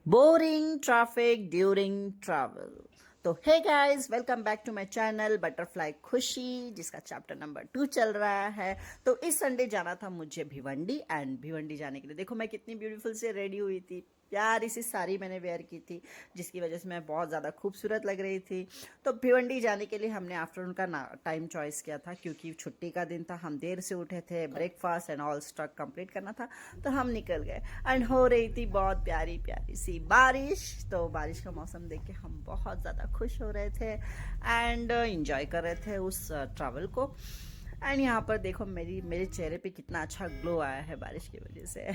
Boring traffic during travel. तो hey guys, welcome back to my channel butterfly Khushi, जिसका chapter number 2 चल रहा है। तो इस संडे जाना था मुझे भिवंडी, एंड भिवंडी जाने के लिए देखो मैं कितनी ब्यूटीफुल से रेडी हुई थी। प्यारी सी साड़ी मैंने वेयर की थी, जिसकी वजह से मैं बहुत ज़्यादा खूबसूरत लग रही थी। तो भिवंडी जाने के लिए हमने आफ्टरनून का टाइम चॉइस किया था, क्योंकि छुट्टी का दिन था, हम देर से उठे थे, breakfast and all stock complete करना था, तो हम निकल गए। एंड हो रही थी बहुत प्यारी प्यारी सी बारिश। तो बारिश का मौसम देख के हम बहुत ज़्यादा खुश हो रहे थे एंड इंजॉय कर रहे थे उस ट्रैवल को। एंड यहाँ पर देखो मेरे चेहरे पे कितना अच्छा ग्लो आया है बारिश की वजह से।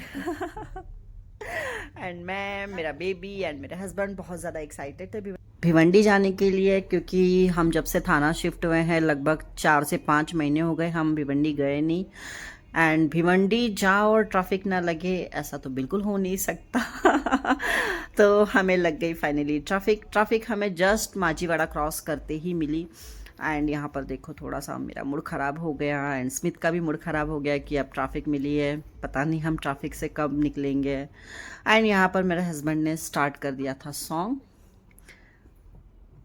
एंड मैं, मेरा बेबी एंड मेरे हस्बैंड बहुत ज़्यादा एक्साइटेड थे भिवंडी जाने के लिए, क्योंकि हम जब से थाना शिफ्ट हुए हैं लगभग 4 से 5 महीने हो गए, हम भिवंडी गए नहीं। एंड भिवंडी जाओ और ट्रैफिक ना लगे, ऐसा तो बिल्कुल हो नहीं सकता। तो हमें लग गई फाइनली ट्रैफिक हमें जस्ट माजीवाड़ा क्रॉस करते ही मिली। एंड यहाँ पर देखो थोड़ा सा मेरा मूड ख़राब हो गया एंड स्मिथ का भी मूड ख़राब हो गया कि अब ट्रैफिक मिली है, पता नहीं हम ट्रैफिक से कब निकलेंगे। एंड यहाँ पर मेरे हस्बैंड ने स्टार्ट कर दिया था सॉन्ग,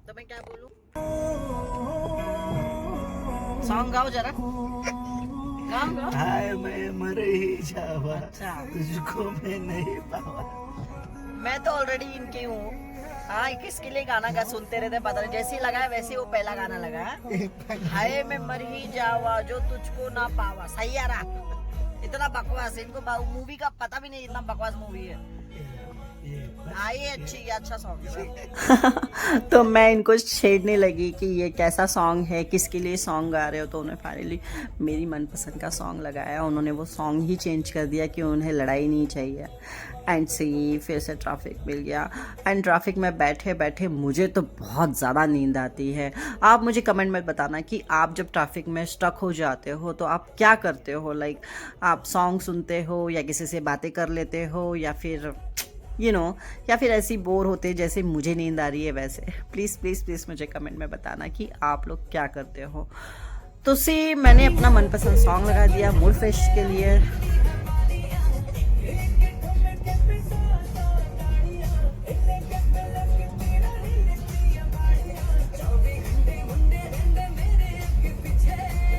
तो मैं क्या बोलूँ, सॉन्ग गाओ जरा, गाओ। हाय मैं मर ही जावा, अच्छा, तुझको मैं नहीं पावा। मैं तो ऑलरेडी इनकी हूँ। हाँ, किसके लिए गाना गा सुनते रहते, पता नहीं, जैसे ही लगाया वैसे वो पहला गाना लगाया। हाय मैं मर ही जावा जो तुझको ना पावा, सही आ रहा। इतना बकवास है, इनको मूवी का पता भी नहीं, इतना बकवास मूवी है। हाँ, ये अच्छा सॉन्ग। तो मैं इनको छेड़ने लगी कि ये कैसा सॉन्ग है, किसके लिए सॉन्ग गा रहे हो, तो उन्होंने फाइनली मेरी मनपसंद का सॉन्ग लगाया। उन्होंने वो सॉन्ग ही चेंज कर दिया कि उन्हें लड़ाई नहीं चाहिए। एंड सी फिर से ट्रैफिक मिल गया। एंड ट्रैफिक में बैठे बैठे मुझे तो बहुत ज़्यादा नींद आती है। आप मुझे कमेंट में बताना कि आप जब ट्रैफिक में स्टक हो जाते हो तो आप क्या करते हो। लाइक आप सॉन्ग सुनते हो, या किसी से बातें कर लेते हो, या फिर या फिर ऐसी बोर होते जैसे मुझे नींद आ रही है वैसे। प्लीज़ प्लीज़ प्लीज़ मुझे कमेंट में बताना कि आप लोग क्या करते हो। तो सी मैंने अपना मनपसंद सॉन्ग लगा दिया मूड फ्रेश के लिए।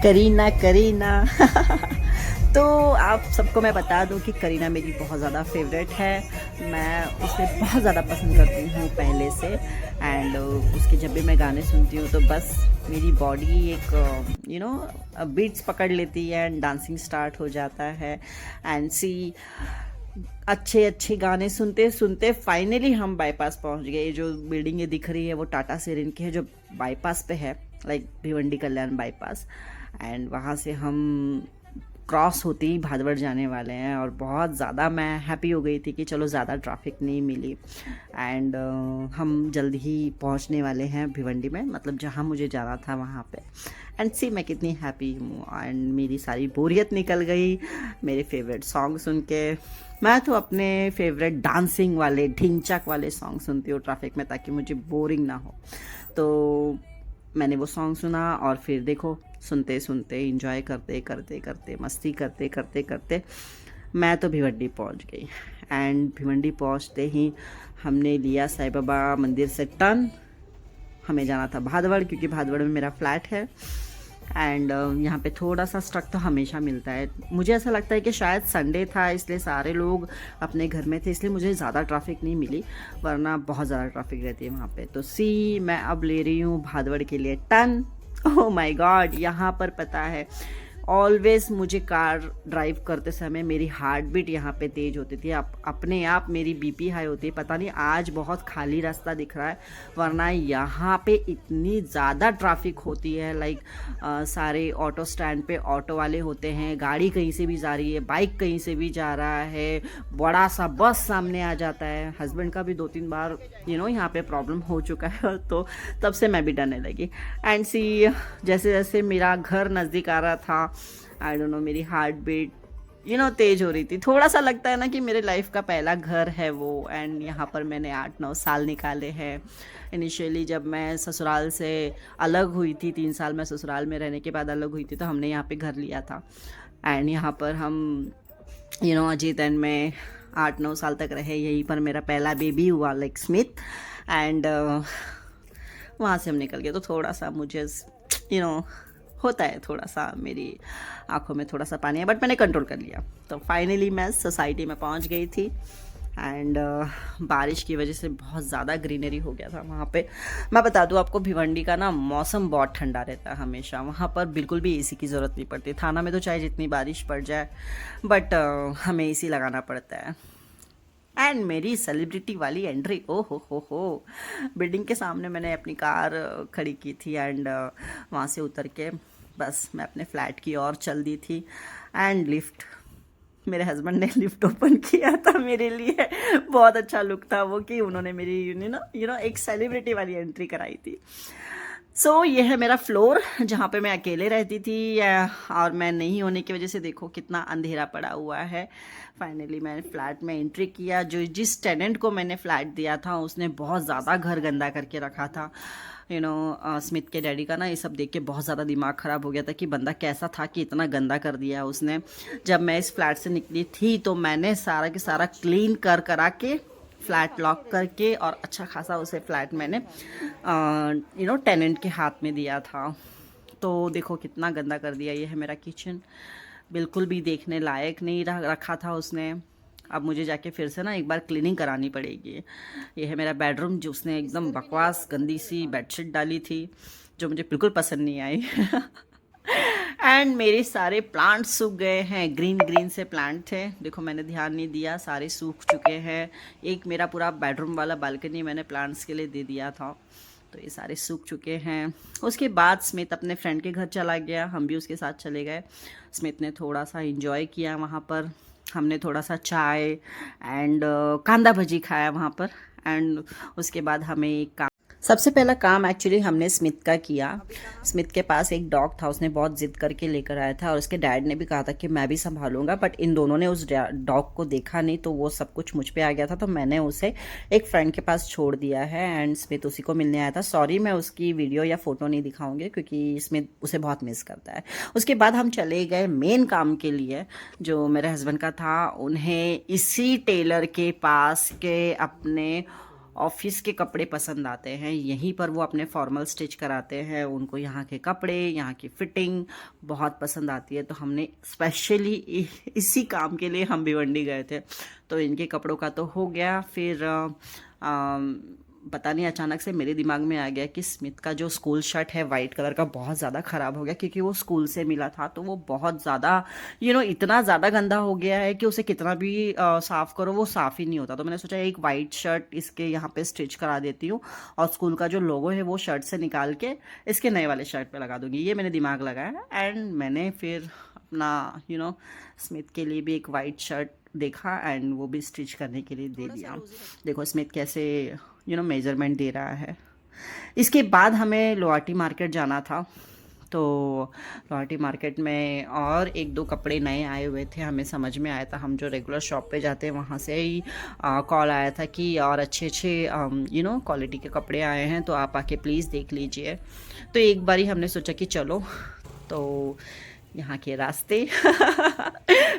करीना करीना। तो आप सबको मैं बता दूं कि करीना मेरी बहुत ज़्यादा फेवरेट है। मैं उसे बहुत ज़्यादा पसंद करती हूँ पहले से। एंड उसके जब भी मैं गाने सुनती हूँ तो बस मेरी बॉडी एक बीट्स पकड़ लेती है एंड डांसिंग स्टार्ट हो जाता है। एंड सी अच्छे अच्छे गाने सुनते सुनते फाइनली हम बाईपास पहुँच गए। जो बिल्डिंग ये दिख रही है वो टाटा सेरिन की है, जो बाईपास पे है, like Bhiwandi Kalyan bypass. And वहाँ से हम क्रॉस होते ही भादवड़ जाने वाले हैं, और बहुत ज़्यादा मैं हैप्पी हो गई थी कि चलो ज़्यादा ट्रैफिक नहीं मिली। एंड हम जल्द ही पहुंचने वाले हैं भिवंडी में, मतलब जहां मुझे जाना था वहां पे। एंड सी मैं कितनी हैप्पी हूँ, एंड मेरी सारी बोरियत निकल गई मेरे फेवरेट सॉन्ग सुन के। मैं तो अपने फेवरेट डांसिंग वाले ढिंचक वाले सॉन्ग सुनती हूँ ट्रैफिक में, ताकि मुझे बोरिंग ना हो। तो मैंने वो सॉन्ग सुना, और फिर देखो सुनते सुनते इंजॉय करते करते करते मस्ती करते करते करते मैं तो भिवंडी पहुंच गई। एंड भिवंडी पहुंचते ही हमने लिया साईं बाबा मंदिर से टर्न। हमें जाना था भादवड़, क्योंकि भादवड़ में मेरा फ्लैट है। एंड यहाँ पे थोड़ा सा स्ट्रक तो हमेशा मिलता है। मुझे ऐसा लगता है कि शायद संडे था इसलिए सारे लोग अपने घर में थे, इसलिए मुझे ज़्यादा ट्रैफिक नहीं मिली, वरना बहुत ज़्यादा ट्रैफिक रहती है वहाँ पे। तो सी मैं अब ले रही हूँ भादवड़ के लिए टर्न। ओह माय गॉड, यहाँ पर पता है ऑलवेज मुझे कार ड्राइव करते समय मेरी हार्ट बीट यहाँ पे तेज़ होती थी, अपने आप मेरी बीपी हाई होती है। पता नहीं आज बहुत खाली रास्ता दिख रहा है, वरना यहाँ पे इतनी ज़्यादा ट्रैफिक होती है। लाइक सारे ऑटो स्टैंड पे ऑटो वाले होते हैं, गाड़ी कहीं से भी जा रही है, बाइक कहीं से भी जा रहा है, बड़ा सा बस सामने आ जाता है। हस्बैंड का भी 2-3 बार यहाँ पे प्रॉब्लम हो चुका है, तो तब से मैं भी डरने लगी। एंड सी जैसे जैसे मेरा घर नज़दीक आ रहा था, आई डोंट नो, मेरी हार्ट बीट तेज हो रही थी। थोड़ा सा लगता है ना कि मेरे लाइफ का पहला घर है वो। एंड यहाँ पर मैंने 8-9 साल निकाले हैं। इनिशियली जब मैं ससुराल से अलग हुई थी, 3 साल मैं ससुराल में रहने के बाद अलग हुई थी, तो हमने यहाँ पे घर लिया था। एंड यहाँ पर हम अजीत एंड मैं 8-9 साल तक रहे यहीं पर। मेरा पहला बेबी हुआ लाइक स्मिथ, एंड वहाँ से हम निकल गए। तो थोड़ा सा मुझे होता है, थोड़ा सा मेरी आंखों में थोड़ा सा पानी है, बट मैंने कंट्रोल कर लिया। तो फाइनली मैं सोसाइटी में पहुँच गई थी, एंड बारिश की वजह से बहुत ज़्यादा ग्रीनरी हो गया था वहाँ पे। मैं बता दूँ आपको, भिवंडी का ना मौसम बहुत ठंडा रहता है हमेशा। वहाँ पर बिल्कुल भी एसी की ज़रूरत नहीं पड़ती। थाना में तो चाहे जितनी बारिश पड़ जाए, बट हमें एसी लगाना पड़ता है। एंड मेरी सेलिब्रिटी वाली एंट्री, ओ हो, बिल्डिंग के सामने मैंने अपनी कार खड़ी की थी, एंड वहाँ से उतर के बस मैं अपने फ्लैट की ओर चल दी थी। एंड लिफ्ट, मेरे हस्बैंड ने लिफ्ट ओपन किया था मेरे लिए। बहुत अच्छा लुक था वो, कि उन्होंने मेरी एक सेलिब्रिटी वाली एंट्री कराई थी। सो ये है मेरा फ्लोर जहाँ पे मैं अकेले रहती थी, और मैं नहीं होने की वजह से देखो कितना अंधेरा पड़ा हुआ है। फाइनली मैंने फ्लैट में एंट्री किया। जिस टेनेंट को मैंने फ्लैट दिया था उसने बहुत ज़्यादा घर गंदा करके रखा था। स्मिथ के डैडी का ना ये सब देख के बहुत ज़्यादा दिमाग ख़राब हो गया था कि बंदा कैसा था कि इतना गंदा कर दिया उसने। जब मैं इस फ्लैट से निकली थी तो मैंने सारा के सारा क्लीन करा के फ्लैट लॉक करके, और अच्छा खासा उसे फ्लैट मैंने टेनेंट के हाथ में दिया था। तो देखो कितना गंदा कर दिया। ये है मेरा किचन, बिल्कुल भी देखने लायक नहीं रखा था उसने। अब मुझे जाके फिर से ना एक बार क्लीनिंग करानी पड़ेगी। ये है मेरा बेडरूम, जो उसने एकदम बकवास गंदी सी बेडशीट डाली थी, जो मुझे बिल्कुल पसंद नहीं आई। एंड मेरे सारे प्लांट्स सूख गए हैं। ग्रीन से प्लांट थे, देखो मैंने ध्यान नहीं दिया, सारे सूख चुके हैं। एक मेरा पूरा बेडरूम वाला बालकनी मैंने प्लांट्स के लिए दे दिया था, तो ये सारे सूख चुके हैं। उसके बाद स्मिथ अपने फ्रेंड के घर चला गया, हम भी उसके साथ चले गए। स्मिथ ने थोड़ा सा एंजॉय किया वहाँ पर, हमने थोड़ा सा चाय एंड कांदा भजी खाया वहाँ पर। एंड उसके बाद हमें एक सबसे पहला काम एक्चुअली हमने स्मिथ का किया। स्मिथ के पास एक डॉग था, उसने बहुत ज़िद करके लेकर आया था, और उसके डैड ने भी कहा था कि मैं भी संभालूंगा, बट इन दोनों ने उस डॉग को देखा नहीं, तो वो सब कुछ मुझ पे आ गया था। तो मैंने उसे एक फ्रेंड के पास छोड़ दिया है, एंड स्मिथ उसी को मिलने आया था। सॉरी मैं उसकी वीडियो या फ़ोटो नहीं दिखाऊंगी, क्योंकि स्मिथ उसे बहुत मिस करता है। उसके बाद हम चले गए मेन काम के लिए, जो मेरे हस्बैंड का था। उन्हें इसी टेलर के पास के अपने ऑफिस के कपड़े पसंद आते हैं, यहीं पर वो अपने फॉर्मल स्टिच कराते हैं। उनको यहाँ के कपड़े, यहाँ की फिटिंग बहुत पसंद आती है। तो हमने स्पेशली इसी काम के लिए हम भिवंडी गए थे। तो इनके कपड़ों का तो हो गया। फिर पता नहीं अचानक से मेरे दिमाग में आ गया कि स्मिथ का जो स्कूल शर्ट है वाइट कलर का बहुत ज़्यादा ख़राब हो गया, क्योंकि वो स्कूल से मिला था। तो वो बहुत ज़्यादा इतना ज़्यादा गंदा हो गया है कि उसे कितना भी साफ़ करो वो साफ़ ही नहीं होता। तो मैंने सोचा एक वाइट शर्ट इसके यहाँ पे स्टिच करा देती हूँ, और स्कूल का जो लोगो है वो शर्ट से निकाल के इसके नए वाले शर्ट पे लगा दूँगी। ये मैंने दिमाग लगाया, एंड मैंने फिर अपना स्मिथ के लिए भी एक वाइट शर्ट देखा, एंड वो भी स्टिच करने के लिए दे दिया। देखो स्मिथ कैसे मेजरमेंट दे रहा है। इसके बाद हमें लोहाटी मार्केट जाना था। तो लोहाटी मार्केट में और एक दो कपड़े नए आए हुए थे, हमें समझ में आया था। हम जो रेगुलर शॉप पे जाते हैं वहाँ से ही कॉल आया था कि और अच्छे क्वालिटी के कपड़े आए हैं, तो आप आके प्लीज़ देख लीजिए। तो एक बारी हमने सोचा कि चलो, तो यहाँ के रास्ते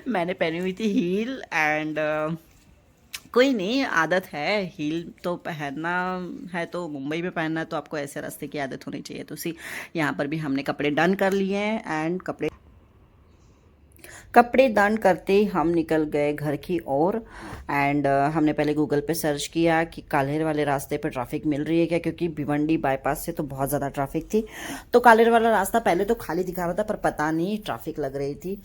मैंने पहनी हुई थी हील, एंड कोई नहीं, आदत है, हील तो पहनना है, तो मुंबई में पहनना है, तो आपको ऐसे रास्ते की आदत होनी चाहिए। तो उसी यहाँ पर भी हमने कपड़े डन कर लिए हैं, एंड कपड़े डन करते ही हम निकल गए घर की ओर। एंड हमने पहले गूगल पे सर्च किया कि काल्हेर वाले रास्ते पे ट्रैफिक मिल रही है क्या, क्योंकि भिवंडी बाईपास से तो बहुत ज़्यादा ट्रैफिक थी। तो काल्हेर वाला रास्ता पहले तो खाली दिखा रहा था, पर पता नहीं ट्रैफिक लग रही थी।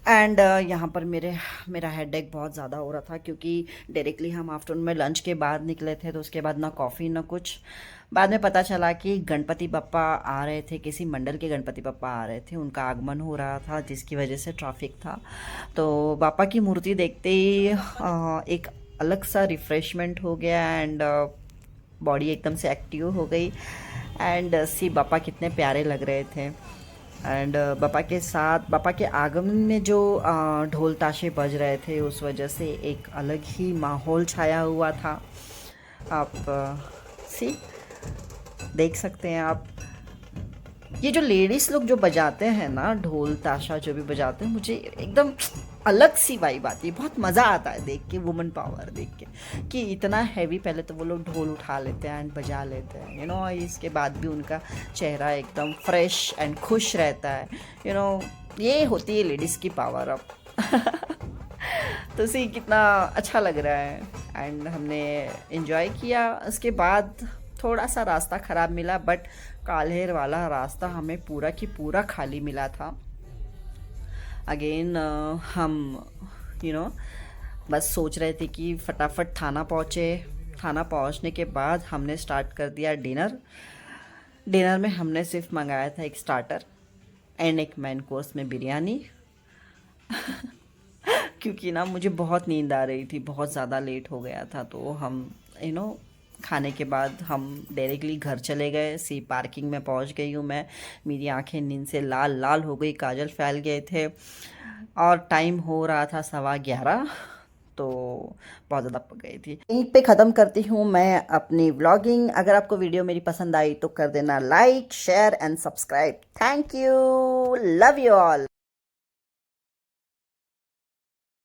एंड यहाँ पर मेरा हेडेक बहुत ज़्यादा हो रहा था, क्योंकि डायरेक्टली हम आफ्टरनून में लंच के बाद निकले थे, तो उसके बाद ना कॉफ़ी ना कुछ। बाद में पता चला कि गणपति बप्पा आ रहे थे, किसी मंडल के गणपति बप्पा आ रहे थे, उनका आगमन हो रहा था, जिसकी वजह से ट्रैफिक था। तो बापा की मूर्ति देखते ही एक अलग सा रिफ़्रेशमेंट हो गया, एंड बॉडी एकदम से एक्टिव हो गई। एंड सी बापा कितने प्यारे लग रहे थे। एंड बापा के आगमन में जो ढोल ताशे बज रहे थे, उस वजह से एक अलग ही माहौल छाया हुआ था। आप देख सकते हैं आप, ये जो लेडीज़ लोग जो बजाते हैं ना ढोल ताशा जो भी बजाते हैं, मुझे एकदम अलग सी वाइब आती है, बहुत मज़ा आता है देख के, वुमेन पावर देख के कि इतना हैवी। पहले तो वो लोग ढोल उठा लेते हैं एंड बजा लेते हैं, यू नो, इसके बाद भी उनका चेहरा एकदम फ्रेश एंड खुश रहता है, यू नो, ये होती है लेडीज़ की पावर अब। तो सी कितना अच्छा लग रहा है एंड हमने इन्जॉय किया। उसके बाद थोड़ा सा रास्ता ख़राब मिला, बट काल्हेर वाला रास्ता हमें पूरा की पूरा खाली मिला था। अगेन हम यू नो बस सोच रहे थे कि फटाफट थाना पहुँचे। थाना पहुँचने के बाद हमने स्टार्ट कर दिया डिनर। डिनर में हमने सिर्फ मंगाया था एक स्टार्टर एंड एक मेन कोर्स में बिरयानी। क्योंकि ना मुझे बहुत नींद आ रही थी, बहुत ज़्यादा लेट हो गया था, तो हम यू नो खाने के बाद हम डायरेक्टली घर चले गए। सी पार्किंग में पहुंच गई हूँ मैं, मेरी आंखें नींद से लाल लाल हो गई, काजल फैल गए थे और टाइम हो रहा था 11:15, तो बहुत ज़्यादा पक गई थी। यहीं पे ख़त्म करती हूँ मैं अपनी व्लॉगिंग। अगर आपको वीडियो मेरी पसंद आई तो कर देना like, share and subscribe. Thank you, love you all.